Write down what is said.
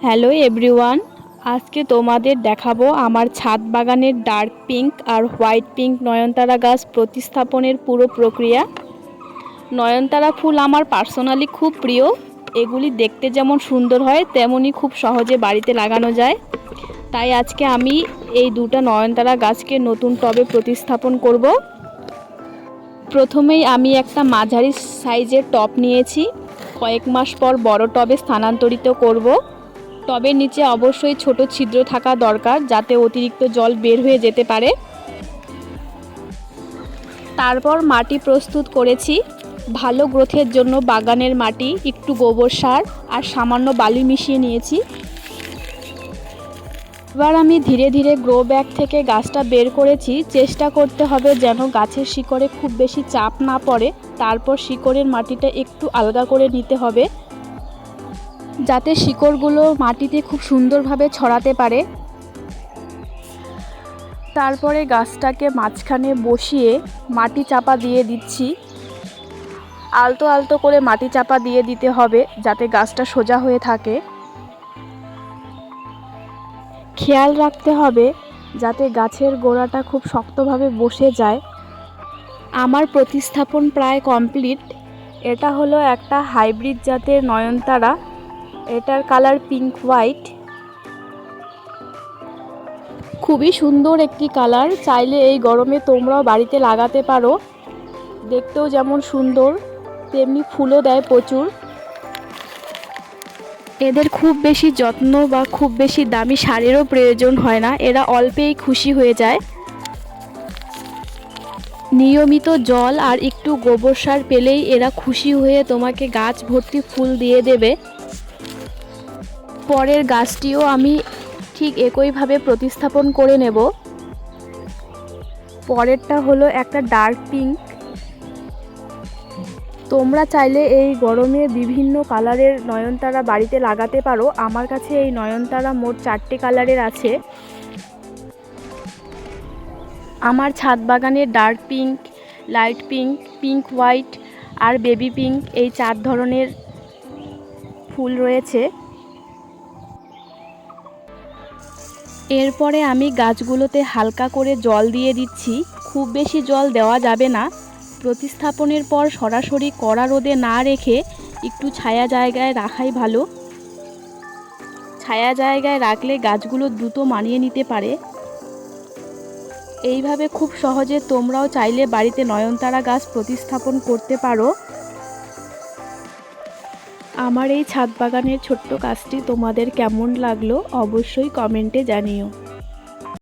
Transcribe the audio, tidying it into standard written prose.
Hello everyone, আজকে তোমাদের দেখাবো আমার ছাদ বাগানের ডার্ক পিঙ্ক আর হোয়াইট পিঙ্ক নয়নতারা গাছ প্রতিস্থাপনের পুরো প্রক্রিয়া। নয়নতারা ফুল আমার পার্সোনালি খুব প্রিয়। এগুলি দেখতে যেমন সুন্দর হয় তেমনই খুব সহজে বাড়িতে লাগানো যায়। তাই আজকে আমি এই দুটো নয়নতারা গাছকে নতুন টবে প্রতিস্থাপন করব। প্রথমেই আমি একটা মাঝারি সাইজের টব নিয়েছি, কয়েক মাস পর বড় টবে স্থানান্তরিত করব। টবের নিচে অবশ্যই ছোট ছিদ্র থাকা দরকার, যাতে অতিরিক্ত জল বের হয়ে যেতে পারে। তারপর মাটি প্রস্তুত করেছি। ভালো গ্রোথের জন্য বাগানের মাটি, একটু গোবর সার আর সামান্য বালি মিশিয়ে নিয়েছি। এবার আমি ধীরে ধীরে গ্রো ব্যাগ থেকে গাছটা বের করেছি। চেষ্টা করতে হবে যেন গাছের শিকড়ে খুব বেশি চাপ না পড়ে। তারপর শিকড়ের মাটিটা একটু আলগা করে নিতে হবে, যাতে শিকড়গুলো মাটিতে খুব সুন্দরভাবে ছড়াতে পারে। তারপরে গাছটাকে মাঝখানে বসিয়ে মাটি চাপা দিয়ে দিচ্ছি। আলতো আলতো করে মাটি চাপা দিয়ে দিতে হবে, যাতে গাছটা সোজা হয়ে থাকে। খেয়াল রাখতে হবে যাতে গাছের গোড়াটা খুব শক্তভাবে বসে যায়। আমার প্রতিস্থাপন প্রায় কমপ্লিট। এটা হলো একটা হাইব্রিড জাতের নয়নতারা। এটার কালার পিঙ্ক হোয়াইট, খুবই সুন্দর একটি কালার। চাইলে এই গরমে তোমরাও বাড়িতে লাগাতে পারো। দেখতেও যেমন সুন্দর তেমনি ফুলও দেয় প্রচুর। এদের খুব বেশি যত্ন বা খুব বেশি দামি সারেরও প্রয়োজন হয় না, এরা অল্পেই খুশি হয়ে যায়। নিয়মিত জল আর একটু গোবর সার পেলেই এরা খুশি হয়ে তোমাকে গাছ ভর্তি ফুল দিয়ে দেবে। পরের গাছটিও আমি ঠিক একইভাবে প্রতিস্থাপন করে নেব। পরেরটা হলো একটা ডার্ক পিঙ্ক। তোমরা চাইলে এই গরমে বিভিন্ন কালারের নয়নতারা বাড়িতে লাগাতে পারো। আমার কাছে এই নয়নতারা মোট 4টে কালারের আছে। আমার ছাদ বাগানে dark pink, light pink, pink white আর বেবি পিঙ্ক, এই 4 ধরনের ফুল রয়েছে। এরপরে আমি গাছগুলোতে হালকা করে জল দিয়ে দিচ্ছি। খুব বেশি জল দেওয়া যাবে না। প্রতিস্থাপনের পর সরাসরি কড়া রোদে না রেখে একটু ছায়া জায়গায় রাখাই ভালো। ছায়া জায়গায় রাখলে গাছগুলো দ্রুত মানিয়ে নিতে পারে। এইভাবে খুব সহজে তোমরাও চাইলে বাড়িতে নয়নতারা গাছ প্রতিস্থাপন করতে পারো। আমার এই ছাদ বাগানের ছোট্ট কাজটি তোমাদের কেমন লাগলো অবশ্যই কমেন্টে জানিও।